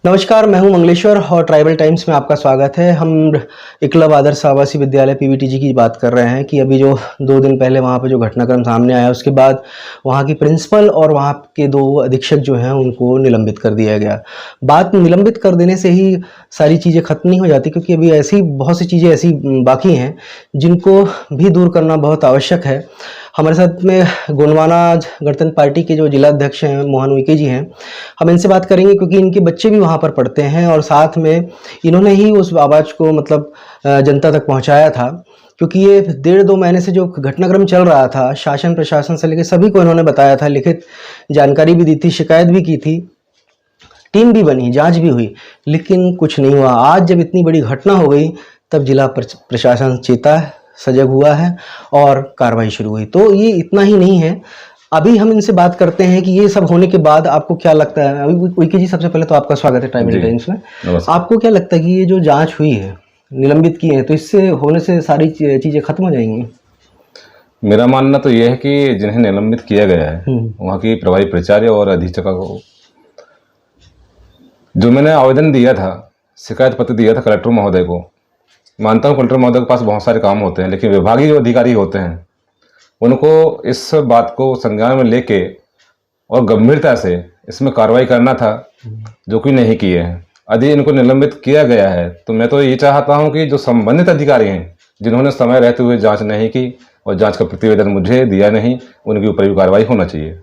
नमस्कार, मैं हूं मंगलेश्वर और ट्राइबल टाइम्स में आपका स्वागत है। हम एकलव्य आदर्श आवासीय विद्यालय पीवीटीजी की बात कर रहे हैं कि अभी जो 2 दिन पहले वहां पे जो घटनाक्रम सामने आया, उसके बाद वहां की प्रिंसिपल और वहां के 2 अधीक्षक जो हैं उनको निलंबित कर दिया गया। बात निलंबित कर देने से ही सारी चीज़ें खत्म नहीं हो जाती, क्योंकि अभी ऐसी बहुत सी चीज़ें ऐसी बाकी हैं जिनको भी दूर करना बहुत आवश्यक है। हमारे साथ में गोंडवाना गणतंत्र पार्टी के जो जिला अध्यक्ष हैं मोहन उइके जी हैं। हम इनसे बात करेंगे क्योंकि इनके बच्चे भी वहाँ पर पढ़ते हैं और साथ में इन्होंने ही उस आवाज़ को जनता तक पहुँचाया था, क्योंकि ये 1.5-2 महीने से जो घटनाक्रम चल रहा था, शासन प्रशासन से लेकर सभी को इन्होंने बताया था, लिखित जानकारी भी दी थी, शिकायत भी की थी, टीम भी बनी, जांच भी हुई, लेकिन कुछ नहीं हुआ। आज जब इतनी बड़ी घटना हो गई तब जिला प्रशासन चेता है, सजग हुआ है और कार्रवाई शुरू हुई। तो ये इतना ही नहीं है, अभी हम इनसे बात करते हैं कि ये सब होने के बाद आपको क्या लगता है। उइके जी, सबसे पहले तो आपका स्वागत है ट्राइबल टाइम्स में। आपको क्या लगता है कि ये जो जांच हुई है, निलंबित किए हैं, तो इससे होने से सारी चीजें खत्म हो जाएंगी? मेरा मानना तो यह है कि जिन्हें निलंबित किया गया है वहाँ की प्रभारी प्राचार्य और अधीक्षका को, जो मैंने आवेदन दिया था, शिकायत पत्र दिया था कलेक्टर महोदय को, मानता हूँ कलेक्टर महोदय के पास बहुत सारे काम होते हैं, लेकिन विभागीय जो अधिकारी होते हैं उनको इस बात को संज्ञान में लेके और गंभीरता से इसमें कार्रवाई करना था, जो कि नहीं किए हैं। यदि इनको निलंबित किया गया है तो मैं तो ये चाहता हूं कि जो संबंधित अधिकारी हैं, जिन्होंने समय रहते हुए जांच नहीं की और जांच का प्रतिवेदन मुझे दिया नहीं, उनके ऊपर भी कार्रवाई होना चाहिए।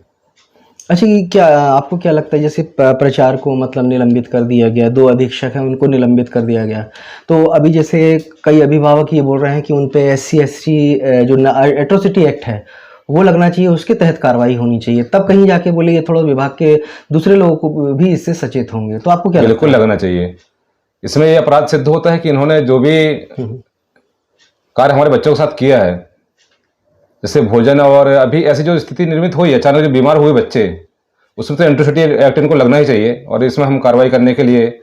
अच्छा, क्या आपको क्या लगता है, जैसे प्रचार को निलंबित कर दिया गया, 2 अधीक्षक हैं उनको निलंबित कर दिया गया, तो अभी जैसे कई अभिभावक ये बोल रहे हैं कि उन पे SC/ST जो एट्रोसिटी एक्ट है वो लगना चाहिए, उसके तहत कार्रवाई होनी चाहिए, तब कहीं जाके बोले ये थोड़ा विभाग के दूसरे लोगों को भी इससे सचेत होंगे। तो आपको क्या लगता है? बिल्कुल लगना चाहिए। इसमें ये अपराध सिद्ध होता है कि इन्होंने जो भी कार्य हमारे बच्चों के साथ किया है, जैसे भोजन, और अभी ऐसी जो स्थिति निर्मित हुई है, अचानक जो बीमार हुए बच्चे, उसमें तो एट्रोसिटी एक्ट इनको लगना ही चाहिए। और इसमें हम कार्रवाई करने के लिए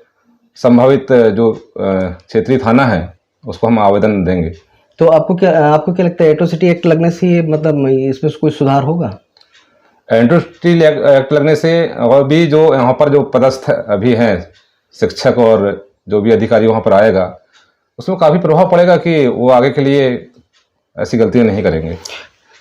संभावित जो क्षेत्रीय थाना है उसको हम आवेदन देंगे। तो आपको क्या लगता है, एट्रोसिटी एक्ट लगने से इसमें कोई सुधार होगा? एट्रोसिटी एक्ट लगने से और भी जो यहाँ पर जो पदस्थ अभी हैं शिक्षक और जो भी अधिकारी वहाँ पर आएगा, उसमें काफ़ी प्रभाव पड़ेगा कि वो आगे के लिए ऐसी गलतियां नहीं करेंगे।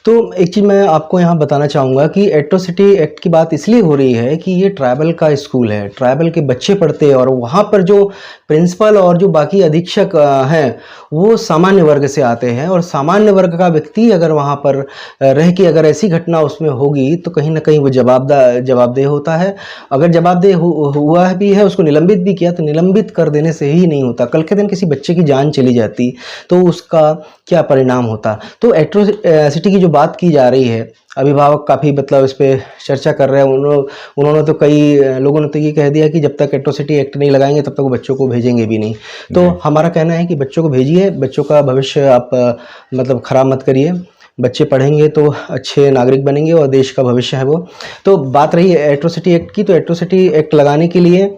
तो एक चीज़ मैं आपको यहाँ बताना चाहूँगा कि एट्रोसिटी एक्ट की बात इसलिए हो रही है कि ये ट्राइबल का स्कूल है, ट्राइबल के बच्चे पढ़ते हैं और वहाँ पर जो प्रिंसिपल और जो बाकी अधीक्षक हैं वो सामान्य वर्ग से आते हैं, और सामान्य वर्ग का व्यक्ति अगर वहाँ पर रह के अगर ऐसी घटना उसमें होगी तो कहीं ना कहीं वो जवाबदेह होता है। अगर जवाबदेह हुआ भी है, उसको निलंबित भी किया, तो निलंबित कर देने से ही नहीं होता, कल के दिन किसी बच्चे की जान चली जाती तो उसका क्या परिणाम होता। तो एट्रोसिटी की जो बात की जा रही है, अभिभावक काफ़ी इस पर चर्चा कर रहे हैं। उन्होंने तो कई लोगों ने तो ये कह दिया कि जब तक एट्रोसिटी एक्ट नहीं लगाएंगे तब तक वो बच्चों को भेजेंगे भी नहीं। तो हमारा कहना है कि बच्चों को भेजिए, बच्चों का भविष्य आप खराब मत करिए। बच्चे पढ़ेंगे तो अच्छे नागरिक बनेंगे और देश का भविष्य है वो। तो बात रही है एट्रोसिटी एक्ट की, तो एट्रोसिटी एक्ट लगाने के लिए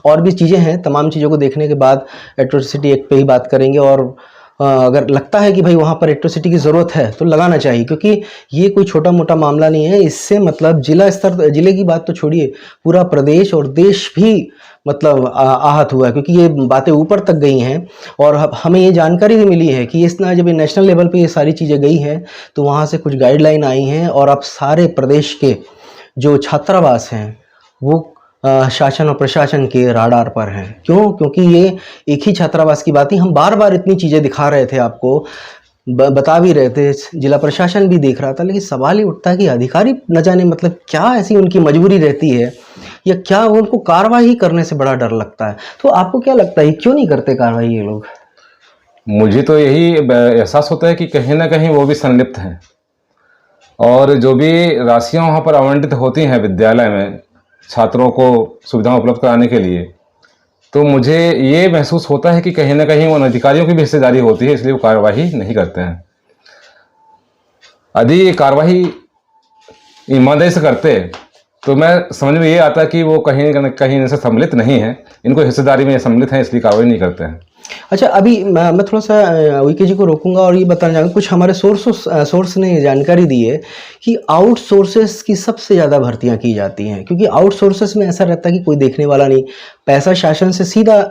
और भी चीज़ें हैं। तमाम चीज़ों को देखने के बाद एट्रोसिटी एक्ट पे ही बात करेंगे, और अगर लगता है कि भाई वहाँ पर एट्रोसिटी की ज़रूरत है तो लगाना चाहिए, क्योंकि ये कोई छोटा मोटा मामला नहीं है। इससे जिले की बात तो छोड़िए, पूरा प्रदेश और देश भी आहत हुआ है, क्योंकि ये बातें ऊपर तक गई हैं। और हमें ये जानकारी भी मिली है कि जब ये नेशनल लेवल पे ये सारी चीज़ें गई हैं तो वहाँ से कुछ गाइडलाइन आई हैं, और अब सारे प्रदेश के जो छात्रावास हैं वो शासन और प्रशासन के राडार पर हैं। क्यों? क्योंकि ये एक ही छात्रावास की बात ही, हम बार बार इतनी चीज़ें दिखा रहे थे आपको, बता भी रहे थे, जिला प्रशासन भी देख रहा था, लेकिन सवाल ही उठता है कि अधिकारी न जाने क्या ऐसी उनकी मजबूरी रहती है, या क्या उनको कार्रवाई करने से बड़ा डर लगता है। तो आपको क्या लगता है क्यों नहीं करते कार्रवाई ये लोग? मुझे तो यही एहसास होता है कि कहीं ना कहीं वो भी संलिप्त हैं, और जो भी राशियां वहाँ पर आवंटित होती हैं विद्यालय में छात्रों को सुविधाएं उपलब्ध कराने के लिए, तो मुझे ये महसूस होता है कि कहीं ना कहीं उन अधिकारियों की भी हिस्सेदारी होती है, इसलिए वो कार्रवाई नहीं करते हैं। यदि ये कार्रवाई ईमानदारी से करते तो मैं समझ में ये आता कि वो कहीं ना कहीं इनसे सम्मिलित नहीं है, इनको हिस्सेदारी में सम्मिलित हैं, इसलिए कार्रवाई नहीं करते हैं। अच्छा, अभी मैं थोड़ा-सा वीके जी को रोकूँगा और ये बताना चाहूँगा, कुछ हमारे सोर्स ने जानकारी दी है कि आउटसोर्सेस की सबसे ज़्यादा भर्तियाँ की जाती हैं, क्योंकि आउटसोर्सेस में ऐसा रहता है कि कोई देखने वाला नहीं, पैसा शासन से सीधा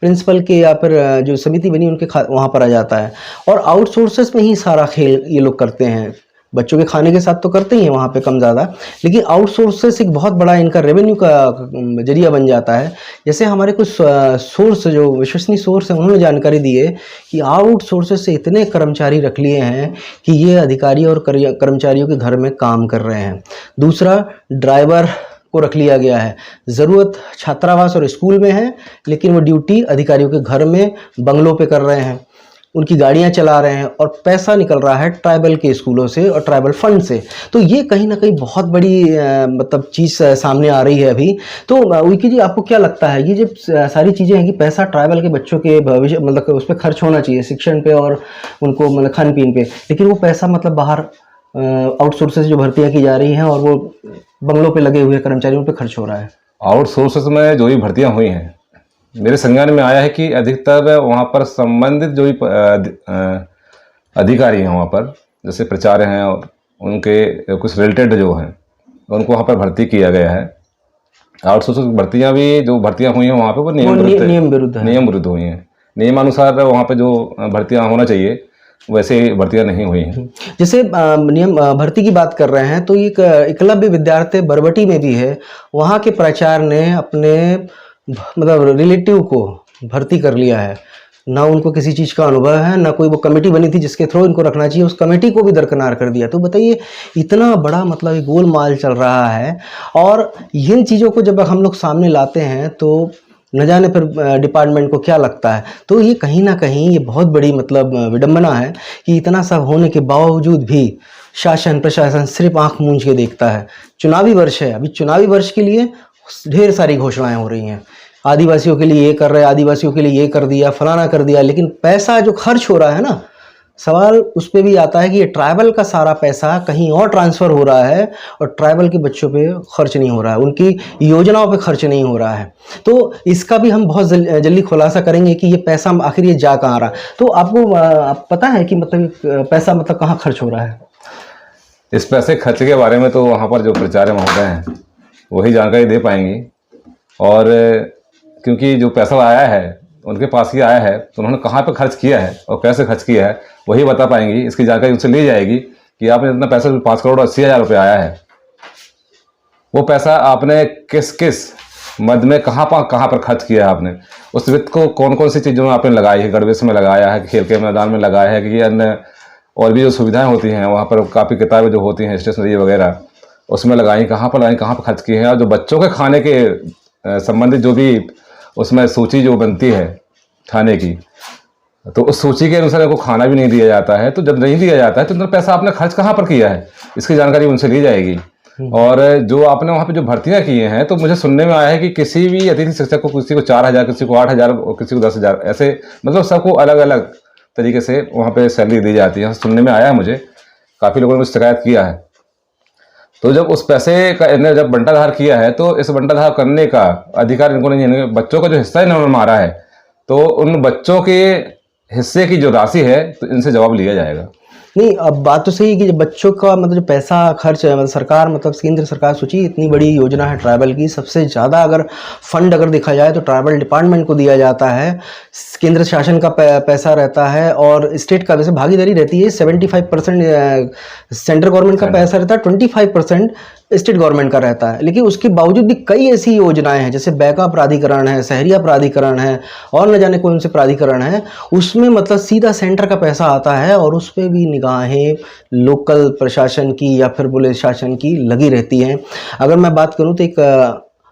प्रिंसिपल के या फिर जो समिति बनी उनके खा वहाँ पर आ जाता है, और आउटसोर्सेस में ही सारा खेल ये लोग करते हैं। बच्चों के खाने के साथ तो करते ही हैं वहाँ पे कम ज़्यादा, लेकिन आउटसोर्सेस एक बहुत बड़ा इनका रेवेन्यू का ज़रिया बन जाता है। जैसे हमारे कुछ सोर्स, जो विश्वसनीय सोर्स हैं, उन्होंने जानकारी दी है कि आउटसोर्सेस से इतने कर्मचारी रख लिए हैं कि ये अधिकारी और कर्मचारियों के घर में काम कर रहे हैं। दूसरा, ड्राइवर को रख लिया गया है। ज़रूरत छात्रावास और स्कूल में है, लेकिन वो ड्यूटी अधिकारियों के घर में, बंगलों पे कर रहे हैं, उनकी गाड़ियां चला रहे हैं, और पैसा निकल रहा है ट्राइबल के स्कूलों से और ट्राइबल फंड से। तो ये कहीं ना कहीं बहुत बड़ी मतलब चीज़ सामने आ रही है अभी। तो विकी जी, आपको क्या लगता है, ये जब सारी चीज़ें हैं कि पैसा ट्राइबल के बच्चों के भविष्य मतलब उस पर खर्च होना चाहिए, शिक्षण पे और उनको मतलब खान पीन पे, लेकिन वो पैसा मतलब बाहर आउटसोर्सेज जो भर्तियां की जा रही हैं और वो बंगलों पे लगे हुए कर्मचारियों पे खर्च हो रहा है। आउटसोर्सेस में जो भी भर्तियां हुई हैं, मेरे संज्ञान में आया है कि अधिकतर वहाँ पर संबंधित जो भी अधिकारी हैं वहाँ पर, जैसे प्राचार्य हैं और उनके कुछ रिलेटेड जो हैं, उनको वहाँ पर भर्ती किया गया है। आउटसोर्स भर्तियाँ भी जो भर्तियाँ हुई हैं वहाँ पे वो नियम विरुद्ध हुई हैं। नियमानुसार वहाँ पे जो भर्तियाँ होना चाहिए वैसे भर्तियाँ नहीं हुई हैं। जैसे नियम भर्ती की बात कर रहे हैं, तो एक एकलव्य विद्यालय बरबटी में भी है, वहाँ के प्राचार्य ने अपने मतलब रिलेटिव को भर्ती कर लिया है। ना उनको किसी चीज़ का अनुभव है, ना कोई वो कमेटी बनी थी जिसके थ्रू इनको रखना चाहिए, उस कमेटी को भी दरकिनार कर दिया। तो बताइए, इतना बड़ा मतलब गोलमाल चल रहा है, और इन चीज़ों को जब हम लोग सामने लाते हैं तो न जाने फिर डिपार्टमेंट को क्या लगता है। तो ये कहीं ना कहीं ये बहुत बड़ी मतलब विडंबना है कि इतना सब होने के बावजूद भी शासन प्रशासन सिर्फ आंख मूंझ के देखता है। चुनावी वर्ष है, अभी चुनावी वर्ष के लिए ढेर सारी घोषणाएं हो रही हैं, आदिवासियों के लिए ये कर रहे हैं, आदिवासियों के लिए ये कर दिया, फलाना कर दिया, लेकिन पैसा जो खर्च हो रहा है ना, सवाल उस पर भी आता है कि ये ट्राइबल का सारा पैसा कहीं और ट्रांसफ़र हो रहा है और ट्राइबल के बच्चों पे खर्च नहीं हो रहा है, उनकी योजनाओं पे खर्च नहीं हो रहा है। तो इसका भी हम बहुत जल्दी खुलासा करेंगे कि ये पैसा आखिर ये जा कहाँ रहा। तो आपको पता है कि मतलब पैसा मतलब कहाँ खर्च हो रहा है? इस पैसे खर्च के बारे में तो वहाँ पर जो प्राचार्य महोदय हैं वही जानकारी दे पाएंगी, और क्योंकि जो पैसा आया है उनके पास ही आया है, तो उन्होंने कहाँ पे खर्च किया है और कैसे खर्च किया है वही बता पाएंगी। इसकी जानकारी उनसे ली जाएगी कि आपने इतना पैसा 5,80,00,000 रुपये आया है, वो पैसा आपने किस किस मद में कहाँ पर खर्च किया है, आपने उस वित्त को कौन कौन सी चीज़ों में आपने लगाई है, गणवेश में लगाया है, खेल के मैदान में लगाया है, कि अन्य और भी जो सुविधाएँ होती हैं वहाँ पर, कापी किताबें जो होती हैं, स्टेशनरी वगैरह, उसमें लगाई, कहाँ पर लगाई, कहाँ पर खर्च किए हैं। और जो बच्चों के खाने के संबंधित जो भी उसमें सूची जो बनती है खाने की, तो उस सूची के अनुसार इनको खाना भी नहीं दिया जाता है। तो जब नहीं दिया जाता है तो इतना पैसा आपने खर्च कहाँ पर किया है, इसकी जानकारी उनसे ली जाएगी। और जो आपने वहाँ पे जो भर्तियाँ की हैं, तो मुझे सुनने में आया है कि किसी भी अतिथि शिक्षक को किसी को 4,000, किसी को 8,000 और किसी को 10,000, ऐसे मतलब सबको अलग अलग तरीके से वहाँ पे सैलरी दी जाती है। सुनने में आया है, मुझे काफ़ी लोगों ने मुझे शिकायत किया है। तो जब उस पैसे का इन्हें जब बंटाधार किया है, तो इस बंटाधार करने का अधिकार इनको नहीं है। बच्चों का जो हिस्सा इन्होंने मारा है, तो उन बच्चों के हिस्से की जो राशि है, तो इनसे जवाब लिया जाएगा। नहीं, अब बात तो सही है कि जब बच्चों का मतलब जो पैसा खर्च है, मतलब सरकार, मतलब केंद्र सरकार, सोचिए इतनी बड़ी योजना है ट्राइबल की, सबसे ज़्यादा अगर फंड अगर देखा जाए तो ट्राइबल डिपार्टमेंट को दिया जाता है, केंद्र शासन का पैसा रहता है और स्टेट का वैसे भागीदारी रहती है। 75% सेंट्रल गवर्नमेंट का पैसा रहता है, 25% स्टेट गवर्नमेंट का रहता है। लेकिन उसके बावजूद भी कई ऐसी योजनाएं हैं, जैसे बैका प्राधिकरण है, शहरिया प्राधिकरण है, और न जाने कौन से प्राधिकरण है, उसमें मतलब सीधा सेंटर का पैसा आता है और उस पर भी निगाहें लोकल प्रशासन की या फिर बोले शासन की लगी रहती हैं। अगर मैं बात करूं तो एक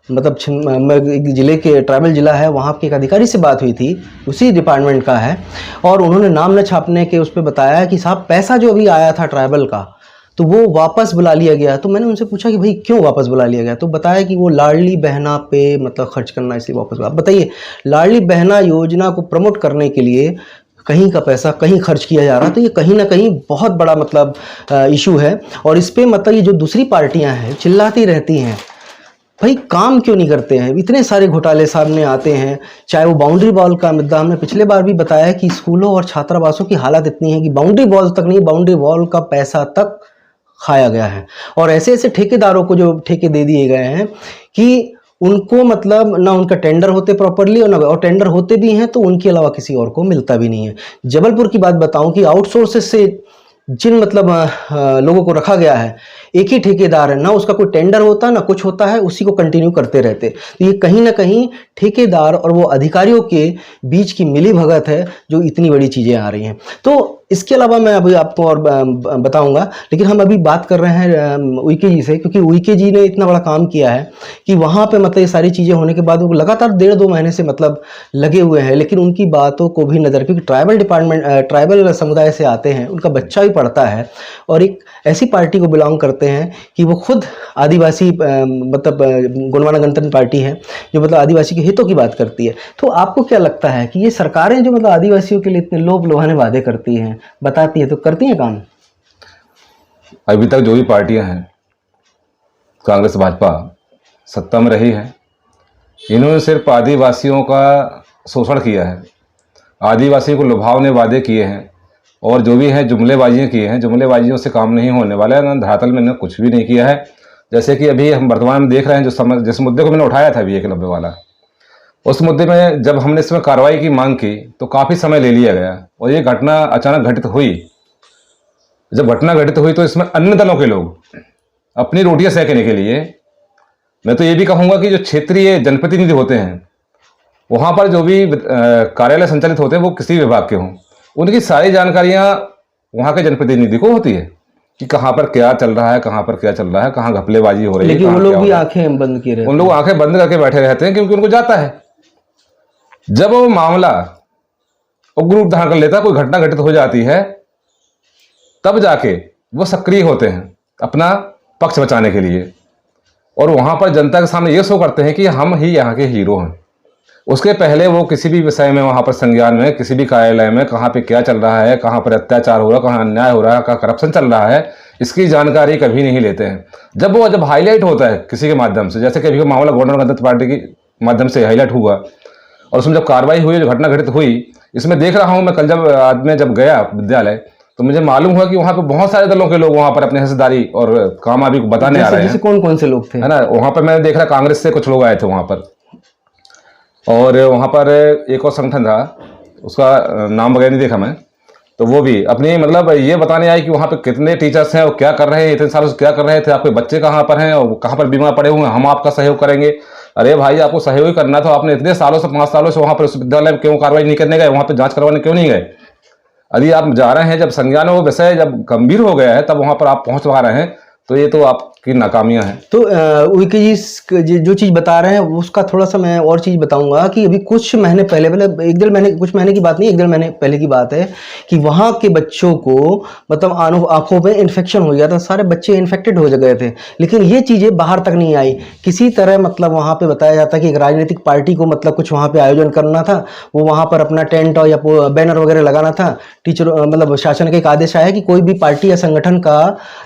मतलब एक ज़िले के ट्राइबल ज़िला है, वहाँ के एक अधिकारी से बात हुई थी, उसी डिपार्टमेंट का है, और उन्होंने नाम न छापने के उस पर बताया कि साहब पैसा जो अभी आया था ट्राइबल का, तो वो वापस बुला लिया गया। तो मैंने उनसे पूछा कि भाई क्यों वापस बुला लिया गया, तो बताया कि वो लाडली बहना पे मतलब खर्च करना, इसलिए वापस बुला। बताइए, लाडली बहना योजना को प्रमोट करने के लिए कहीं का पैसा कहीं खर्च किया जा रहा है, तो ये कहीं ना कहीं बहुत बड़ा मतलब इशू है। और इस पर मतलब ये जो दूसरी पार्टियां हैं चिल्लाती रहती हैं, भाई काम क्यों नहीं करते हैं? इतने सारे घोटाले सामने आते हैं, चाहे वो बाउंड्री बॉल का मुद्दा, हमने पिछले बार भी बताया कि स्कूलों और छात्रावासों की हालत इतनी है कि बाउंड्री बॉल तक नहीं, बाउंड्री बॉल का पैसा तक खाया गया है। और ऐसे ऐसे ठेकेदारों को जो ठेके दे दिए गए हैं कि उनको मतलब ना उनका टेंडर होते प्रॉपरली, और टेंडर होते भी हैं तो उनके अलावा किसी और को मिलता भी नहीं है। जबलपुर की बात बताऊं कि आउटसोर्सेस से जिन मतलब लोगों को रखा गया है, एक ही ठेकेदार है, ना उसका कोई टेंडर होता ना कुछ होता है, उसी को कंटिन्यू करते रहते। तो ये कहीं ना कहीं ठेकेदार और वो अधिकारियों के बीच की मिली भगत है जो इतनी बड़ी चीज़ें आ रही हैं। तो इसके अलावा मैं अभी आपको और बताऊंगा, लेकिन हम अभी बात कर रहे हैं उइके जी से, क्योंकि उइके जी ने इतना बड़ा काम किया है कि वहाँ पे मतलब ये सारी चीज़ें होने के बाद वो लगातार 1.5-2 महीने से मतलब लगे हुए हैं, लेकिन उनकी बातों को भी नज़र, क्योंकि ट्राइबल समुदाय से आते हैं, उनका बच्चा भी पढ़ता है और एक ऐसी पार्टी को बिलोंग करते हैं कि वो खुद आदिवासी मतलब गोंडवाना गणतंत्र पार्टी है जो मतलब आदिवासी के हितों की बात करती है। तो आपको क्या लगता है कि ये सरकारें जो मतलब आदिवासियों के लिए इतने लोभ लुभाने वादे करती हैं, बताती है, तो करती हैं काम? अभी तक जो भी पार्टियां हैं, कांग्रेस भाजपा सत्ता में रही है, इन्होंने सिर्फ आदिवासियों का शोषण किया है, आदिवासियों को लुभावने वादे किए हैं और जो भी है जुमलेबाजियाँ किए हैं। जुमलेबाजियों से काम नहीं होने वाला है, ना धरातल में ने कुछ भी नहीं किया है। जैसे कि अभी हम वर्तमान में देख रहे हैं, जिस मुद्दे को मैंने उठाया था अभी 190 वाला, उस मुद्दे में जब हमने इसमें कार्रवाई की मांग की तो काफ़ी समय ले लिया गया और ये घटना अचानक घटित हुई। जब घटना घटित हुई तो इसमें अन्य दलों के लोग अपनी रोटियां सेकने के लिए, मैं तो ये भी कहूँगा कि जो क्षेत्रीय जनप्रतिनिधि होते हैं वहाँ पर जो भी कार्यालय संचालित होते हैं वो किसी विभाग के हों, उनकी सारी जानकारियाँ वहाँ के जनप्रतिनिधि को होती है कि कहाँ पर क्या चल रहा है, कहाँ पर क्या चल रहा है, कहाँ घपलेबाजी हो रही है। लेकिन वो लोग भी आंखें बंद किए रहते हैं, उन लोग आंखें बंद करके बैठे रहते हैं क्योंकि उनको जाता है जब वो मामला उग्र रूप धारण कर लेता है, कोई घटना घटित हो जाती है, तब जाके वो सक्रिय होते हैं अपना पक्ष बचाने के लिए और वहां पर जनता के सामने ये शो करते हैं कि हम ही यहाँ के हीरो हैं। उसके पहले वो किसी भी विषय में वहां पर संज्ञान में, किसी भी कार्यालय में कहाँ पे क्या चल रहा है, कहाँ पर अत्याचार हो रहा है, कहाँ अन्याय हो रहा है, कहाँ करप्शन चल रहा है, इसकी जानकारी कभी नहीं लेते हैं। जब हाईलाइट होता है किसी के माध्यम से, जैसे कभी मामला गोंडवाना गणतंत्र पार्टी के माध्यम से हाईलाइट हुआ और उसमें जब कार्रवाई हुई, जो घटना घटित हुई, इसमें देख रहा हूँ मैं कल जब गया विद्यालय तो मुझे मालूम हुआ कि वहाँ पे बहुत सारे दलों के लोग वहाँ पर अपने हिस्सेदारी और काम अभी बताने आ रहे हैं। जैसे कौन कौन से लोग थे, है ना? वहाँ पर मैंने देख रहा कांग्रेस से कुछ लोग आए थे वहाँ पर, और वहाँ पर एक और संगठन था, उसका नाम वगैरह नहीं देखा मैं, तो वो भी अपनी मतलब ये बताने आए कि वहाँ पे कितने टीचर्स हैं और क्या कर रहे हैं, इतने सालों से क्या कर रहे थे, आपके बच्चे कहाँ पर हैं और कहाँ पर बीमार पड़े हुए हैं, हम आपका सहयोग करेंगे। अरे भाई, आपको सहयोग ही करना था, आपने इतने सालों से 5 सालों से वहाँ पर उस विद्यालय में क्यों कार्रवाई नहीं करने गए, वहाँ पर जाँच करवाने क्यों नहीं गए? यदि आप जा रहे हैं, जब संज्ञान वो विषय जब गंभीर हो गया है तब वहाँ पर आप पहुँच पा रहे हैं, तो ये तो आपकी नाकामियां हैं। तो उइके जी जो चीज़ बता रहे हैं उसका थोड़ा सा मैं और चीज़ बताऊंगा कि अभी कुछ महीने पहले, मतलब कुछ महीने की बात नहीं, 1-1.5 महीने पहले की बात है कि वहाँ के बच्चों को मतलब आंखों में इन्फेक्शन हो गया था, सारे बच्चे इन्फेक्टेड हो गए थे, लेकिन ये चीज़ें बाहर तक नहीं आई किसी तरह। मतलब वहाँ पे बताया जाता है कि एक राजनीतिक पार्टी को मतलब कुछ वहाँ पे आयोजन करना था, वो वहाँ पर अपना टेंट या बैनर वगैरह लगाना था। टीचर मतलब शासन का एक आदेश आया कि कोई भी पार्टी या संगठन का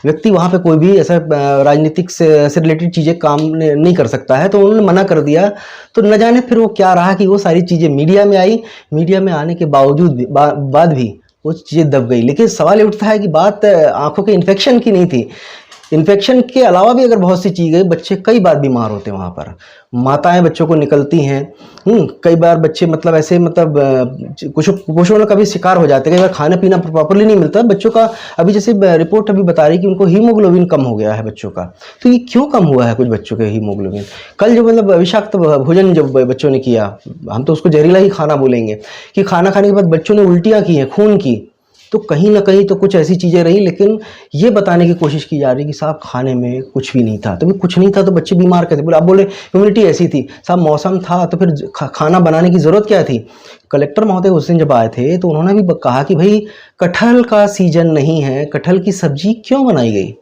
व्यक्ति वहाँ पे कोई भी ऐसा राजनीतिक से रिलेटेड चीज़ें काम नहीं कर सकता है, तो उन्होंने मना कर दिया। तो न जाने फिर वो क्या रहा कि वो सारी चीज़ें मीडिया में आई, मीडिया में आने के बावजूद भी बाद भी वो चीज़ें दब गई। लेकिन सवाल ये उठता है कि बात आंखों के इन्फेक्शन की नहीं थी, इन्फेक्शन के अलावा भी अगर बहुत सी चीज़ें, बच्चे कई बार बीमार होते हैं वहाँ पर, माताएं बच्चों को निकलती हैं, कई बार बच्चे मतलब ऐसे मतलब कुछ कुपोषण का भी शिकार हो जाते हैं, कई बार खाना पीना प्रॉपरली नहीं मिलता बच्चों का। अभी जैसे रिपोर्ट अभी बता रही कि उनको हीमोग्लोबिन कम हो गया है बच्चों का। तो ये क्यों कम हुआ है कुछ बच्चों के हीमोग्लोबिन? कल जो मतलब विषाक्त भोजन जब बच्चों ने किया, हम तो उसको जहरीला ही खाना बोलेंगे, कि खाना खाने के बाद बच्चों ने उल्टियाँ की हैं खून की, तो कहीं ना कहीं तो कुछ ऐसी चीज़ें रही। लेकिन ये बताने की कोशिश की जा रही है कि साहब खाने में कुछ भी नहीं था, तो भी कुछ नहीं था तो बच्चे बीमार कैसे? बोले आप बोले इम्यूनिटी ऐसी थी, साहब मौसम था तो फिर खाना बनाने की ज़रूरत क्या थी? कलेक्टर महोदय उस दिन जब आए थे तो उन्होंने भी कहा कि भाई कटहल का सीजन नहीं है, कटहल की सब्जी क्यों बनाई गई?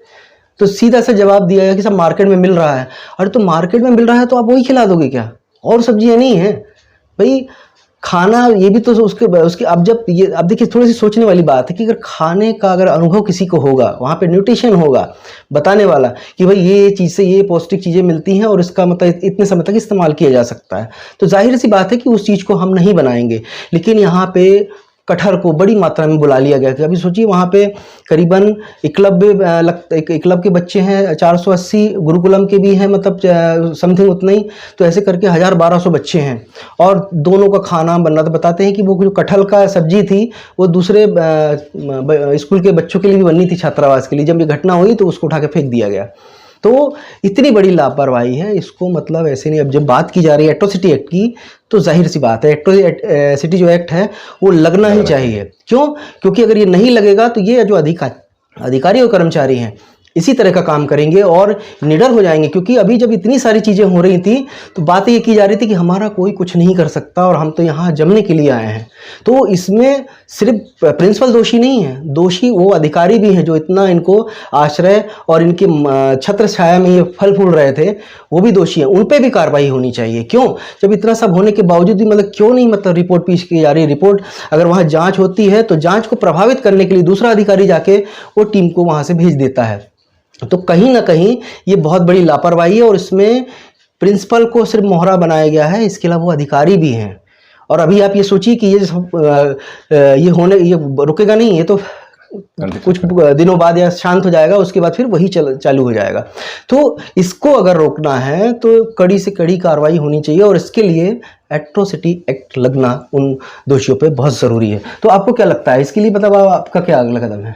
तो सीधा सा जवाब दिया गया कि सब मार्केट में मिल रहा है। अरे तो मार्केट में मिल रहा है तो आप वही खिला दोगे क्या? और सब्जियाँ नहीं हैं भाई? खाना ये भी तो उसके उसके अब जब ये अब देखिए थोड़ी सी सोचने वाली बात है कि अगर खाने का अगर अनुभव किसी को होगा, वहाँ पे न्यूट्रिशन होगा बताने वाला कि भाई ये चीज़ से ये पौष्टिक चीज़ें मिलती हैं और इसका मतलब इतने समय तक इस्तेमाल किया जा सकता है, तो जाहिर सी बात है कि उस चीज़ को हम नहीं बनाएंगे। लेकिन यहाँ पे कटहल को बड़ी मात्रा में बुला लिया गया कि अभी सोचिए वहाँ पे करीबन एकलव्य के बच्चे हैं 480, गुरुकुलम के भी हैं मतलब समथिंग उतना ही, तो ऐसे करके 1000-1200 बच्चे हैं और दोनों का खाना बन रहा था। बताते हैं कि वो जो कटहल का सब्जी थी वो दूसरे स्कूल के बच्चों के लिए भी बननी थी, छात्रावास के लिए। जब ये घटना हुई तो उसको उठा के फेंक दिया गया। तो इतनी बड़ी लापरवाही है, इसको मतलब ऐसे नहीं। अब जब बात की जा रही है एट्रोसिटी एक्ट की, तो जाहिर सी बात है एट्रोसिटी जो एक्ट है वो लगना ही चाहिए। क्यों? क्योंकि अगर ये नहीं लगेगा तो ये जो अधिकारी और कर्मचारी हैं इसी तरह का काम करेंगे और निडर हो जाएंगे। क्योंकि अभी जब इतनी सारी चीज़ें हो रही थी तो बात ये की जा रही थी कि हमारा कोई कुछ नहीं कर सकता और हम तो यहाँ जमने के लिए आए हैं। तो इसमें सिर्फ प्रिंसिपल दोषी नहीं है, दोषी वो अधिकारी भी हैं जो इतना इनको आश्रय और इनके छत्र छाया में ये फल फूल रहे थे, वो भी दोषी हैं। उन पर भी कार्रवाई होनी चाहिए। क्यों? जब इतना सब होने के बावजूद भी मतलब क्यों नहीं मतलब रिपोर्ट पेश की जा रही। रिपोर्ट अगर वहाँ जाँच होती है तो जाँच को प्रभावित करने के लिए दूसरा अधिकारी जाके वो टीम को वहाँ से भेज देता है। तो कहीं ना कहीं ये बहुत बड़ी लापरवाही है और इसमें प्रिंसिपल को सिर्फ मोहरा बनाया गया है, इसके अलावा वो अधिकारी भी हैं। और अभी आप ये सोचिए कि ये रुकेगा नहीं, ये तो कुछ दिनों बाद या शांत हो जाएगा, उसके बाद फिर वही चालू हो जाएगा। तो इसको अगर रोकना है तो कड़ी से कड़ी कार्रवाई होनी चाहिए और इसके लिए एट्रोसिटी एक्ट लगना उन दोषियों पे बहुत ज़रूरी है। तो आपको क्या लगता है इसके लिए, मतलब आपका क्या अगला कदम है?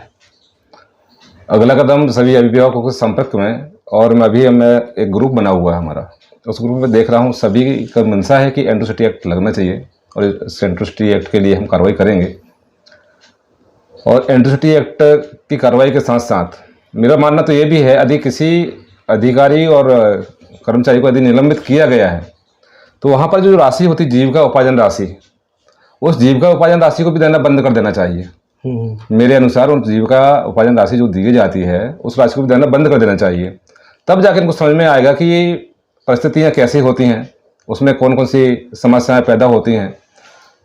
अगला कदम सभी अभिभावकों के संपर्क में, और मैं एक ग्रुप बना हुआ है हमारा, उस ग्रुप में देख रहा हूँ सभी का मंशा है कि एट्रोसिटी एक्ट लगना चाहिए और इस एट्रोसिटी एक्ट के लिए हम कार्रवाई करेंगे। और एट्रोसिटी एक्ट की कार्रवाई के साथ साथ मेरा मानना तो ये भी है, यदि किसी अधिकारी और कर्मचारी को यदि निलंबित किया गया है तो वहाँ पर जो राशि होती है जीविका उपार्जन राशि, उस जीविका उपार्जन राशि को भी देना बंद कर देना चाहिए। मेरे अनुसार उन जीविका उपार्जन राशि जो दी जाती है उस राशि को भी देना बंद कर देना चाहिए। तब जाकर इनको समझ में आएगा कि ये परिस्थितियाँ कैसी होती हैं, उसमें कौन कौन सी समस्याएं पैदा होती हैं।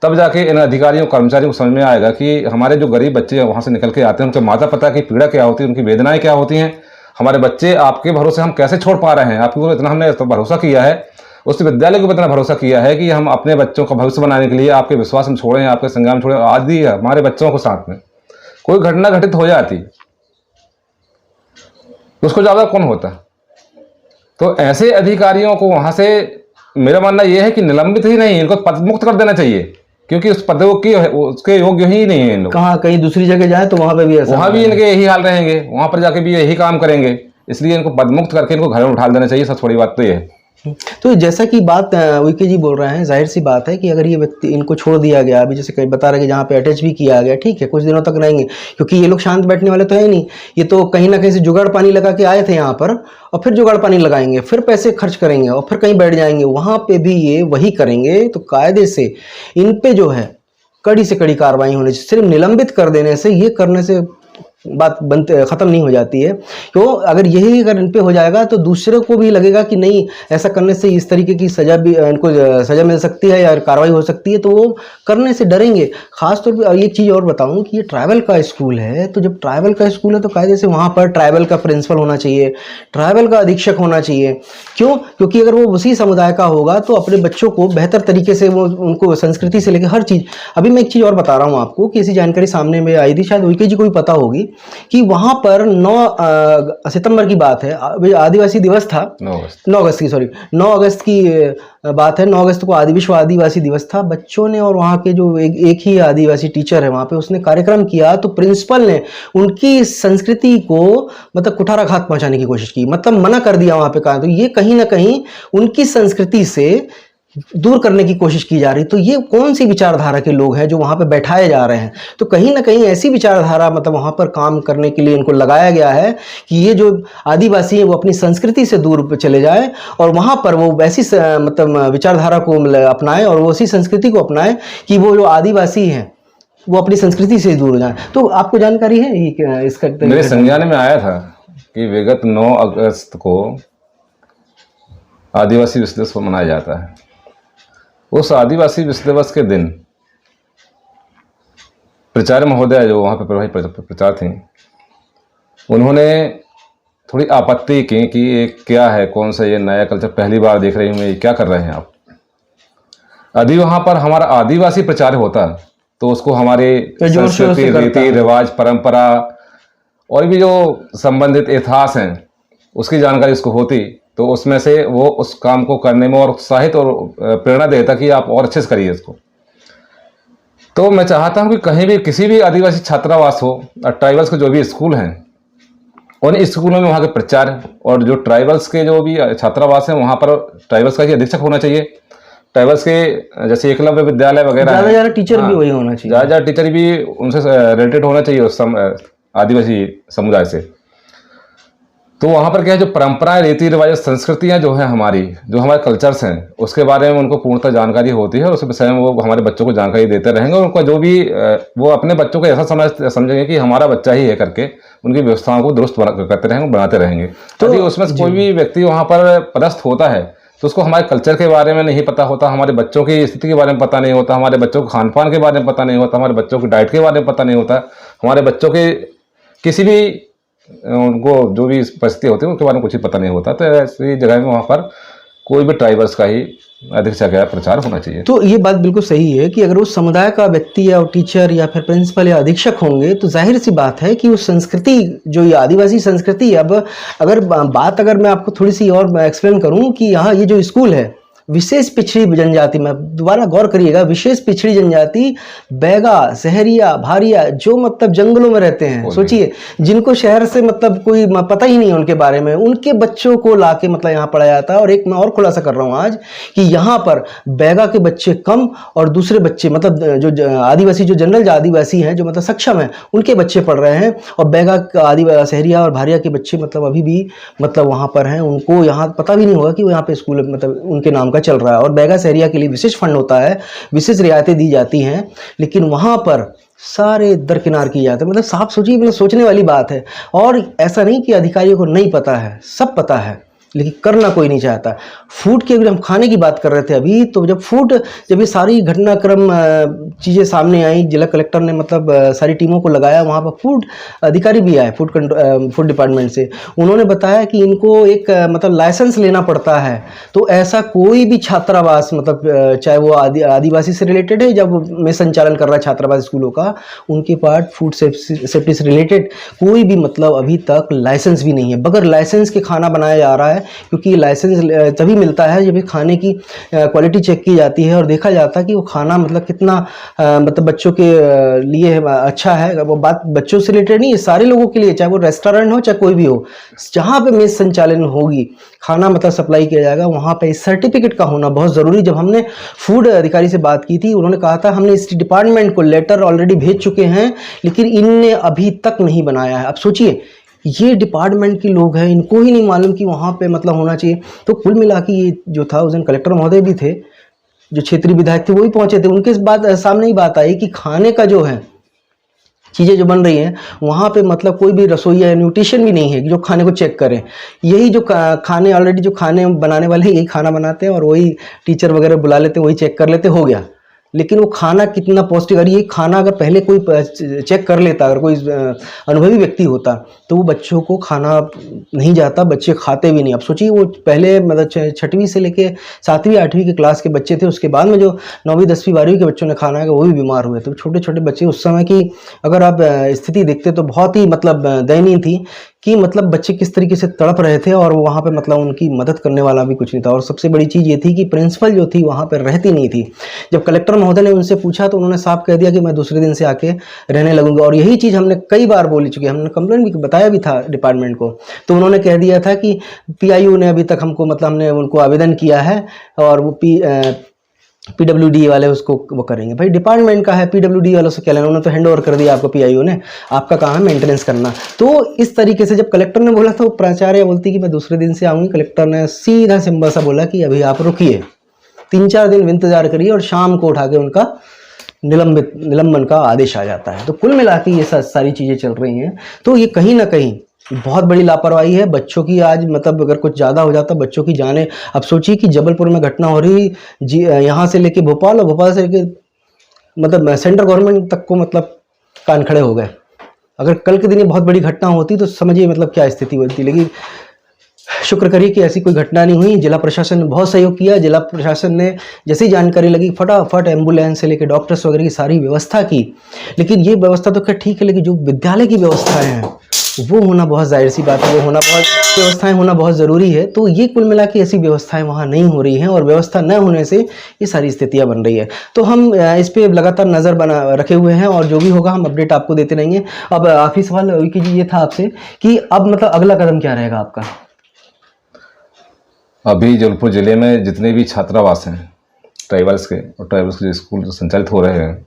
तब जाके इन अधिकारियों कर्मचारियों को समझ में आएगा कि हमारे जो गरीब बच्चे वहाँ से निकल के आते हैं उनके माता पिता की पीड़ा क्या होती है, उनकी वेदनाएं क्या होती हैं। हमारे बच्चे आपके भरोसे हम कैसे छोड़ पा रहे हैं, आपके ऊपर इतना हमने तो भरोसा किया है, उस विद्यालय को इतना भरोसा किया है कि हम अपने बच्चों का भविष्य बनाने के लिए आपके विश्वास में छोड़ें, आपके संज्ञान में छोड़ें। आदि हमारे बच्चों को साथ में कोई घटना घटित हो जाती तो उसको ज़्यादा कौन होता। तो ऐसे अधिकारियों को वहाँ से मेरा मानना यह है कि निलंबित ही नहीं, इनको पदमुक्त कर देना चाहिए, क्योंकि उस पद की उसके योग्य ही नहीं है इन लोग। कहाँ कहीं दूसरी जगह जाए तो वहाँ पे भी ऐसा, वहाँ भी इनके यही हाल रहेंगे, वहाँ पर जाके भी यही काम करेंगे। इसलिए इनको पदमुक्त करके इनको घर में उठा देना चाहिए। सबसे बड़ी बात तो ये है। तो जैसा कि बात वीके जी बोल रहे हैं, जाहिर सी बात है कि अगर ये व्यक्ति इनको छोड़ दिया गया, अभी जैसे कहीं बता रहे कि जहाँ पे अटैच भी किया गया, ठीक है कुछ दिनों तक रहेंगे, क्योंकि ये लोग शांत बैठने वाले तो है नहीं। ये तो कहीं ना कहीं से जुगाड़ पानी लगा के आए थे यहाँ पर, और फिर जुगाड़ पानी लगाएंगे, फिर पैसे खर्च करेंगे और फिर कहीं बैठ जाएंगे, वहाँ पे भी ये वही करेंगे। तो कायदे से इन पे जो है कड़ी से कड़ी कार्रवाई होनी चाहिए। सिर्फ निलंबित कर देने से, ये करने से बात बनते ख़त्म नहीं हो जाती है। तो अगर यही अगर इन पे हो जाएगा तो दूसरे को भी लगेगा कि नहीं, ऐसा करने से इस तरीके की सज़ा भी इनको सज़ा मिल सकती है या कार्रवाई हो सकती है, तो वो करने से डरेंगे। ख़ासतौर पर एक चीज़ और बताऊं कि ये ट्राइबल का स्कूल है, तो जब ट्राइबल का स्कूल है तो कायदे से वहाँ पर ट्राइबल का प्रिंसिपल होना चाहिए, ट्राइबल का अधीक्षक होना चाहिए। क्यों? क्योंकि अगर वो उसी समुदाय का होगा तो अपने बच्चों को बेहतर तरीके से वो उनको संस्कृति से लेकर हर चीज़। अभी मैं एक चीज़ और बता रहा हूँ आपको कि ऐसी जानकारी सामने में आई थी, शायद वीके जी को भी पता होगी, कि वहां पर 9 सितंबर की बात है, आदिवासी दिवस था, 9 अगस्त की, सॉरी 9 अगस्त की बात है। 9 अगस्त को विश्व आदिवासी दिवस था। बच्चों ने और वहाँ के जो एक ही आदिवासी टीचर है वहाँ पे, उसने कार्यक्रम किया, तो प्रिंसिपल ने उनकी संस्कृति को मतलब कुठाराघात पहुंचाने की कोशिश की, मतलब मना कर दिया वहाँ पे कहा। तो ये कहीं ना कहीं उनकी संस्कृति से दूर करने की कोशिश की जा रही। तो ये कौन सी विचारधारा के लोग हैं जो वहाँ पे बैठाए जा रहे हैं? तो कहीं ना कहीं ऐसी विचारधारा मतलब वहाँ पर काम करने के लिए इनको लगाया गया है कि ये जो आदिवासी हैं वो अपनी संस्कृति से दूर चले जाए और वहाँ पर वो वैसी मतलब विचारधारा को अपनाएं और वो उसी संस्कृति को अपनाएं कि वो जो आदिवासी हैं वो अपनी संस्कृति से दूर हो जाए। तो आपको जानकारी है इसका? मेरे संज्ञान में आया था कि विगत 9 अगस्त को आदिवासी विश्व दिवस मनाया जाता है। उस आदिवासी विश्व दिवस के दिन प्राचार्य महोदय जो वहाँ पे प्रभारी प्राचार्य थी, उन्होंने थोड़ी आपत्ति की कि ये क्या है, कौन सा ये नया कल्चर, पहली बार देख रही हूँ मैं, ये क्या कर रहे हैं आप। यदि वहाँ पर हमारा आदिवासी प्राचार्य होता तो उसको हमारे तो जोर शोर संस्कृति, से करता। रीति रिवाज, परंपरा और भी जो संबंधित इतिहास हैं उसकी जानकारी उसको होती, तो उसमें से वो उस काम को करने में और उत्साहित और प्रेरणा देता कि आप और अच्छे से करिए इसको। तो मैं चाहता हूँ कि कहीं भी किसी भी आदिवासी छात्रावास हो, ट्राइबल्स के जो भी स्कूल हैं, उन स्कूलों में वहाँ के प्राचार्य और जो ट्राइबल्स के जो भी छात्रावास हैं वहाँ पर ट्राइबल्स का ही अधीक्षक होना चाहिए। ट्राइबल्स के जैसे एकलव्य विद्यालय वगैरह ज़्यादा हैं, ज़्यादा टीचर भी वही होना चाहिए। ज़्यादा टीचर भी उनसे रिलेटेड होना चाहिए उस आदिवासी समुदाय से। तो वहाँ पर क्या है, जो परंपराएं, रीति रिवाज, संस्कृतियाँ जो हैं हमारी, जो हमारे कल्चर्स हैं, उसके बारे में उनको पूर्णतः जानकारी होती है और उस विषय में वो हमारे बच्चों को जानकारी देते रहेंगे और उनका जो भी वो अपने बच्चों को ऐसा समझेंगे कि हमारा बच्चा ही है करके उनकी व्यवस्थाओं को दुरुस्त करते रहेंगे, बनाते रहेंगे। तो यदि उसमें से कोई भी व्यक्ति वहाँ पर पदस्थ होता है तो उसको हमारे कल्चर के बारे में नहीं पता होता, हमारे बच्चों की स्थिति के बारे में पता नहीं होता, हमारे बच्चों के खान पान के बारे में पता नहीं होता, हमारे बच्चों की डाइट के बारे में पता नहीं होता, हमारे बच्चों के किसी भी उनको जो भी परिस्थिति होती है उनके बारे में कुछ ही पता नहीं होता। तो ऐसी जगह में वहाँ पर कोई भी ट्राइबल्स का ही अधीक्षक या प्रचार होना चाहिए। तो ये बात बिल्कुल सही है कि अगर उस समुदाय का व्यक्ति या टीचर या फिर प्रिंसिपल या अधीक्षक होंगे तो जाहिर सी बात है कि उस संस्कृति, जो ये आदिवासी संस्कृति है, अब अगर मैं आपको थोड़ी सी और एक्सप्लेन करूं कि यहाँ ये जो स्कूल है विशेष पिछड़ी जनजाति में, दोबारा गौर करिएगा, विशेष पिछड़ी जनजाति बैगा, सहरिया, भारिया, जो मतलब जंगलों में रहते हैं, सोचिए, जिनको शहर से मतलब कोई पता ही नहीं है उनके बारे में, उनके बच्चों को लाके मतलब यहाँ पढ़ाया जाता है। और एक मैं और खुलासा कर रहा हूँ आज कि यहाँ पर बैगा के बच्चे कम और दूसरे बच्चे मतलब जो आदिवासी, जो जनरल आदिवासी हैं, जो मतलब सक्षम हैं, उनके बच्चे पढ़ रहे हैं। और बैगा, आदिवासी, सहरिया और भारिया के बच्चे मतलब अभी भी मतलब वहाँ पर हैं, उनको यहाँ पता भी नहीं होगा कि वो यहाँ पे स्कूल मतलब उनके नाम का चल रहा है। और बैगा सहरिया के लिए विशेष फंड होता है, विशेष रियायतें दी जाती हैं, लेकिन वहां पर सारे दरकिनार किए जाते हैं। मतलब साफ सोचिए, मतलब सोचने वाली बात है। और ऐसा नहीं कि अधिकारियों को नहीं पता है, सब पता है, लेकिन करना कोई नहीं चाहता। फूड की, अगर हम खाने की बात कर रहे थे अभी, तो जब ये सारी घटनाक्रम चीज़ें सामने आई, जिला कलेक्टर ने मतलब सारी टीमों को लगाया, वहाँ पर फूड अधिकारी भी आए, फूड डिपार्टमेंट से। उन्होंने बताया कि इनको एक मतलब लाइसेंस लेना पड़ता है। तो ऐसा कोई भी छात्रावास, मतलब चाहे वो आदिवासी से रिलेटेड है, जब मैं संचालन कर रहा है छात्रावास स्कूलों का, उनके पास फूड सेफ्टी से रिलेटेड कोई भी मतलब अभी तक लाइसेंस भी नहीं है। बगैर लाइसेंस के खाना बनाया जा रहा है, क्योंकि लाइसेंस तभी मिलता है जब खाने की क्वालिटी चेक की जाती है और देखा जाता है कि वो खाना मतलब कितना मतलब बच्चों के लिए अच्छा है। वो बात बच्चों से रिलेटेड नहीं है, सारे लोगों के लिए, चाहे वो रेस्टोरेंट हो चाहे कोई भी हो, जहाँ पे मेस संचालन होगी, खाना मतलब सप्लाई किया जाएगा, वहाँ पे सर्टिफिकेट का होना बहुत ज़रूरी। जब हमने फूड अधिकारी से बात की थी, उन्होंने कहा था हमने इस डिपार्टमेंट को लेटर ऑलरेडी भेज चुके हैं, लेकिन इनने अभी तक नहीं बनाया है। अब सोचिए, ये डिपार्टमेंट के लोग हैं, इनको ही नहीं मालूम कि वहाँ पे मतलब होना चाहिए। तो कुल मिला के ये जो था, उस दिन कलेक्टर महोदय भी थे, जो क्षेत्रीय विधायक थे वो भी पहुंचे थे, उनके सामने ही बात आई कि खाने का जो है चीज़ें जो बन रही हैं वहाँ पे मतलब कोई भी रसोईया या न्यूट्रिशन भी नहीं है जो खाने को चेक करे। यही जो खाने ऑलरेडी जो खाने बनाने वाले हैं, यही खाना बनाते हैं और वही टीचर वगैरह बुला लेते हैं, वही चेक कर लेते, हो गया। लेकिन वो खाना कितना पौष्टिक, और ये खाना अगर पहले कोई चेक कर लेता, अगर कोई अनुभवी व्यक्ति होता, तो वो बच्चों को खाना नहीं जाता, बच्चे खाते भी नहीं। अब सोचिए, वो पहले मतलब 6वीं से लेके 7वीं 8वीं की क्लास के बच्चे थे, उसके बाद में जो 9वीं 10वीं 12वीं के बच्चों ने खाना है वो भी बीमार हुए। तो छोटे छोटे बच्चे, उस समय की अगर आप स्थिति देखते तो बहुत ही मतलब दयनीय थी कि मतलब बच्चे किस तरीके से तड़प रहे थे और वहाँ पे मतलब उनकी मदद करने वाला भी कुछ नहीं था। और सबसे बड़ी चीज़ ये थी कि प्रिंसिपल जो थी वहाँ पर रहती नहीं थी। जब कलेक्टर महोदय ने उनसे पूछा तो उन्होंने साफ कह दिया कि मैं दूसरे दिन से आके रहने लगूंगा। और यही चीज़ हमने कई बार बोली चुकी, हमने कंप्लेंट भी बताया भी था डिपार्टमेंट को। तो उन्होंने कह दिया था कि PIO ने अभी तक हमको मतलब हमने उनको आवेदन किया है और वो PWD वाले उसको वो करेंगे। भाई डिपार्टमेंट का है, PWD वालों से क्या लेना, उन्होंने तो हैंड ओवर कर दिया आपको PIO ने, आपका काम है मेंटेनेंस करना। तो इस तरीके से जब कलेक्टर ने बोला तो प्राचार्य बोलती कि मैं दूसरे दिन से आऊँगी। कलेक्टर ने सीधा सिंपल सा बोला कि अभी आप रुकिए, 3-4 दिन इंतजार करिए, और शाम को उठा के उनका निलंबन का आदेश आ जाता है। तो कुल मिला के ये सारी चीज़ें चल रही हैं। तो ये कहीं ना कहीं बहुत बड़ी लापरवाही है बच्चों की। आज मतलब अगर कुछ ज़्यादा हो जाता बच्चों की जाने, अब सोचिए कि जबलपुर में घटना हो रही जी, यहाँ से लेके भोपाल और भोपाल से लेके मतलब सेंट्रल गवर्नमेंट तक को मतलब कान खड़े हो गए। अगर कल के दिन ये बहुत बड़ी घटना होती तो समझिए मतलब क्या स्थिति होती, लेकिन शुक्र करिए कि ऐसी कोई घटना नहीं हुई। जिला प्रशासन ने बहुत सहयोग किया। जिला प्रशासन ने जैसे ही जानकारी लगी फटाफट एम्बुलेंस से लेकर डॉक्टर्स वगैरह की सारी व्यवस्था की। लेकिन ये व्यवस्था तो खैर ठीक है, लेकिन जो विद्यालय की व्यवस्थाएं हैं वो होना बहुत जाहिर सी बात है, वो होना बहुत व्यवस्थाएं होना बहुत ज़रूरी है। तो ये कुल मिला के ऐसी व्यवस्थाएं वहाँ नहीं हो रही हैं और व्यवस्था न होने से ये सारी स्थितियाँ बन रही है। तो हम इस पे लगातार नज़र बना रखे हुए हैं और जो भी होगा हम अपडेट आपको देते रहेंगे। अब आखिरी सवाल विकी जी ये था आपसे कि अब मतलब अगला कदम क्या रहेगा आपका? अभी जबलपुर ज़िले में जितने भी छात्रावास हैं ट्राइबल्स के और ट्राइबल्स के जो स्कूल संचालित हो रहे हैं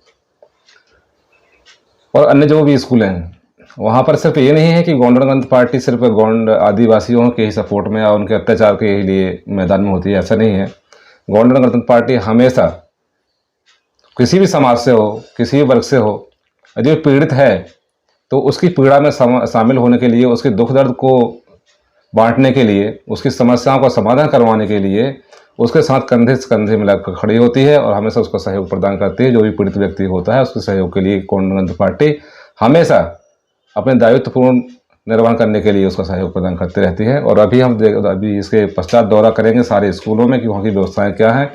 और अन्य जो भी स्कूल हैं, वहाँ पर सिर्फ ये नहीं है कि गोंड गणतंत्र पार्टी सिर्फ गोंड आदिवासियों के ही सपोर्ट में या उनके अत्याचार के लिए मैदान में होती है, ऐसा नहीं है। गोंड गणतंत्र पार्टी हमेशा किसी भी समाज से हो, किसी भी वर्ग से हो, यदि वो पीड़ित है तो उसकी पीड़ा में शामिल होने के लिए, उसके दुख दर्द को बांटने के लिए, उसकी समस्याओं का समाधान करवाने के लिए उसके साथ कंधे से कंधे मिलाकर खड़ी होती है और हमेशा उसको सहयोग प्रदान करती है। जो भी पीड़ित व्यक्ति होता है उसके सहयोग के लिए गोंड गणतंत्र पार्टी हमेशा अपने दायित्वपूर्ण निर्वहन करने के लिए उसका सहयोग प्रदान करती रहती है। और अभी इसके पश्चात दौरा करेंगे सारे स्कूलों में कि वहाँ की व्यवस्थाएँ क्या हैं,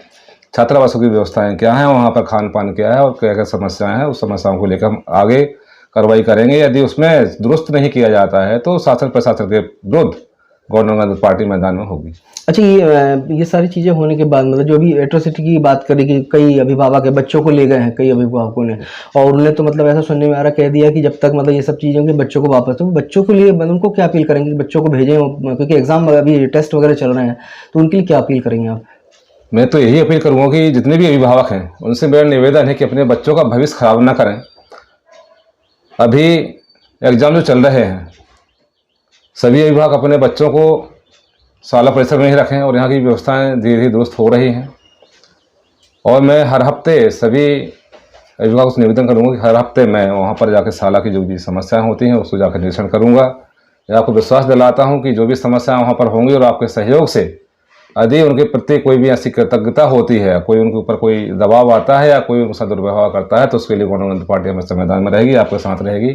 छात्रावासों की व्यवस्थाएँ क्या हैं, वहाँ पर खान पान क्या है और क्या क्या समस्याएँ हैं। उस समस्याओं को लेकर हम आगे कार्रवाई करेंगे। यदि उसमें दुरुस्त नहीं किया जाता है तो शासन प्रशासन के विरुद्ध गोंड गणतंत्र पार्टी मैदान में होगी। अच्छा, ये सारी चीज़ें होने के बाद मतलब जो अभी एट्रोसिटी की बात करी कि कई अभिभावक है बच्चों को ले गए हैं, कई अभिभावकों ने, और उन्होंने तो मतलब ऐसा सुनने में आ रहा कह दिया कि जब तक मतलब ये सब चीज़ें कि बच्चों को वापस, तो बच्चों के लिए मतलब उनको क्या अपील करेंगे कि बच्चों को भेजें, क्योंकि एग्जाम अभी टेस्ट वगैरह चल रहे हैं, तो उनके लिए क्या अपील करेंगे आप? मैं तो यही अपील करूँगा कि जितने भी अभिभावक हैं उनसे मेरा निवेदन है कि अपने बच्चों का भविष्य खराब ना करें। अभी एग्जाम जो चल रहे हैं, सभी अभिभावक अपने बच्चों को शाला परिसर में ही रखें और यहाँ की व्यवस्थाएं धीरे धीरे दुरुस्त हो रही हैं। और मैं हर हफ्ते सभी अभिभावकों से निवेदन करूँगा कि हर हफ्ते मैं वहाँ पर जाकर शाला की जो भी समस्याएं होती हैं उसको जाकर निरीक्षण करूँगा। मैं आपको विश्वास दिलाता हूँ कि जो भी समस्याएं वहाँ पर होंगी और आपके सहयोग से यदि उनके प्रति कोई भी ऐसी कृतज्ञता होती है, कोई उनके ऊपर कोई दबाव आता है या कोई उनका दुर्व्यवहार करता है, तो उसके लिए गोंड गणतंत्र पार्टी हमेशा मैदान में रहेगी, आपके साथ रहेगी।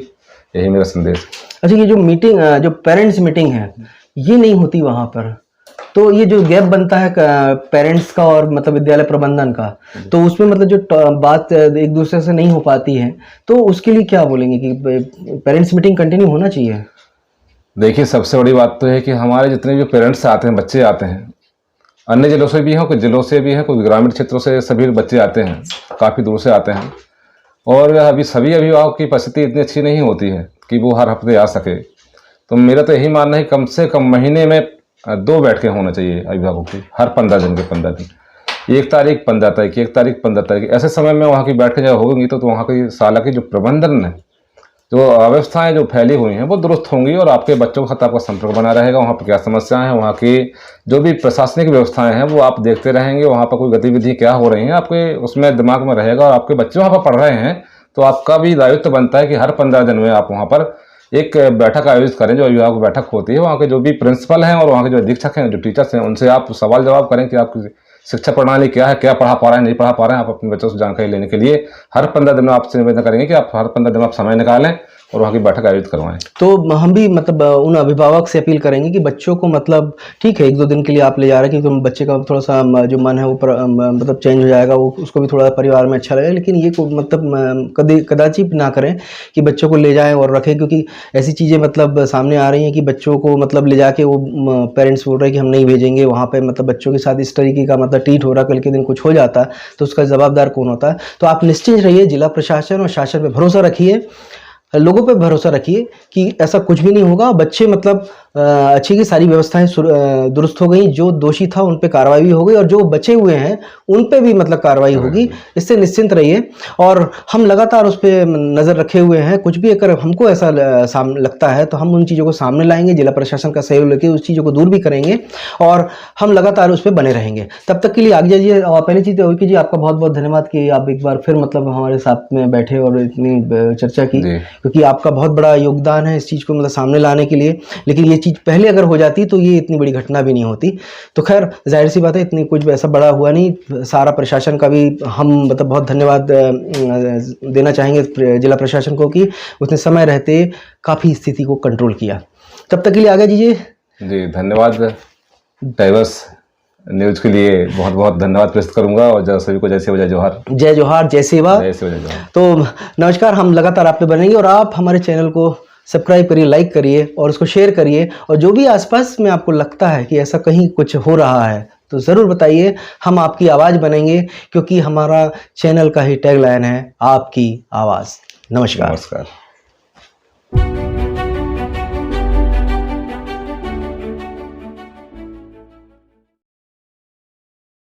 यही मेरा संदेश। अच्छा, ये जो मीटिंग, जो पेरेंट्स मीटिंग है, ये नहीं होती वहाँ पर, तो ये जो गैप बनता है पेरेंट्स का और मतलब विद्यालय प्रबंधन का, तो उसमें मतलब जो बात एक दूसरे से नहीं हो पाती है, तो उसके लिए क्या बोलेंगे कि पेरेंट्स मीटिंग कंटिन्यू होना चाहिए? देखिए, सबसे बड़ी बात तो है कि हमारे जितने भी पेरेंट्स आते हैं, बच्चे आते हैं, अन्य जिलों से भी हैं, कुछ जिलों से भी हैं, कुछ ग्रामीण क्षेत्रों से सभी बच्चे आते हैं, काफ़ी दूर से आते हैं। और अभी सभी अभिभावक की परिस्थिति इतनी अच्छी नहीं होती है कि वो हर हफ्ते आ सके। तो मेरा तो यही मानना है कम से कम महीने में 2 बैठकें होना चाहिए अभिभावकों की, हर 15 दिन के 15 दिन, 1 तारीख 15 तारीख, 1 तारीख 15 तारीख, ऐसे समय में वहाँ की बैठकें जब होंगी तो वहाँ की शाला की जो प्रबंधन है, जो अव्यवस्थाएं जो फैली हुई हैं वो दुरुस्त होंगी और आपके बच्चों के साथ आपका संपर्क बना रहेगा। वहाँ पर क्या समस्याएं हैं, वहाँ की जो भी प्रशासनिक व्यवस्थाएं हैं वो आप देखते रहेंगे, वहाँ पर कोई गतिविधि क्या हो रही हैं आपके उसमें दिमाग में रहेगा। और आपके बच्चे वहाँ पर पढ़ रहे हैं तो आपका भी दायित्व बनता है कि हर 15 दिन में आप वहाँ पर एक बैठक आयोजित करें, जो अभिभावक बैठक होती है। वहाँ के जो भी प्रिंसिपल हैं और वहाँ के जो अधीक्षक हैं, जो टीचर्स हैं, उनसे आप सवाल जवाब करें कि आपकी शिक्षा प्रणाली क्या है, क्या पढ़ा पा रहे हैं, नहीं पढ़ा पा रहे हैं। आप अपने बच्चों से जानकारी लेने के लिए हर 15 दिन में आपसे निवेदन करेंगे कि आप हर 15 दिन में आप समय निकालें और वहाँ की बैठक आयोजित करवाएं। तो हम भी मतलब उन अभिभावक से अपील करेंगे कि बच्चों को मतलब ठीक है 1-2 दिन के लिए आप ले जा रहे हैं कि तुम बच्चे का थोड़ा सा जो मन है वो मतलब चेंज हो जाएगा, वो उसको भी थोड़ा परिवार में अच्छा लगेगा। लेकिन ये मतलब कदाचित ना करें कि बच्चों को ले जाएं और रखें, क्योंकि ऐसी चीज़ें मतलब सामने आ रही हैं कि बच्चों को मतलब ले जाके वो पेरेंट्स बोल रहे हैं कि हम नहीं भेजेंगे वहाँ पर, मतलब बच्चों के साथ इस तरीके का मतलब ट्रीट हो रहा, कल के दिन कुछ हो जाता है तो उसका जवाबदार कौन होता है? तो आप निश्चिंत रहिए, जिला प्रशासन और शासन पर भरोसा रखिए, लोगों पे भरोसा रखिए कि ऐसा कुछ भी नहीं होगा। बच्चे मतलब अच्छी की सारी व्यवस्थाएं दुरुस्त हो गई, जो दोषी था उन पे कार्रवाई भी हो गई और जो बचे हुए हैं उन पे भी मतलब कार्रवाई होगी, इससे निश्चिंत रहिए। और हम लगातार उस पर नज़र रखे हुए हैं, कुछ भी अगर हमको ऐसा लगता है तो हम उन चीज़ों को सामने लाएंगे, जिला प्रशासन का सहयोग लेके उस चीज़ों को दूर भी करेंगे और हम लगातार उस पर बने रहेंगे। तब तक के लिए आगे जाइए। पहली चीज़ तो विकी जी आपका बहुत बहुत धन्यवाद कि आप एक बार फिर मतलब हमारे साथ में बैठे और इतनी चर्चा की, क्योंकि आपका बहुत बड़ा योगदान है इस चीज़ को मतलब सामने लाने के लिए। लेकिन ये चीज़ पहले अगर हो जाती तो ये इतनी बड़ी घटना भी नहीं होती। तो खैर जाहिर सी बात है, इतनी कुछ ऐसा बड़ा हुआ नहीं। सारा प्रशासन का भी हम मतलब बहुत धन्यवाद देना चाहेंगे जिला प्रशासन को कि उसने समय रहते काफ़ी स्थिति को कंट्रोल किया। तब तक के लिए आगे दीजिए। जी धन्यवाद। डाइवर्स न्यूज के लिए बहुत बहुत धन्यवाद प्रस्तुत करूंगा और सभी को जय सेवा जय जोहार। जय जोहार, जय सेवा। जय सेवा जय जोहार। तो नमस्कार, हम लगातार आप पे बनेंगे और आप हमारे चैनल को सब्सक्राइब करिए, लाइक करिए और उसको शेयर करिए। और जो भी आसपास में आपको लगता है कि ऐसा कहीं कुछ हो रहा है तो ज़रूर बताइए, हम आपकी आवाज़ बनेंगे, क्योंकि हमारा चैनल का ही टैगलाइन है आपकी आवाज़। नमस्कार। नमस्कार।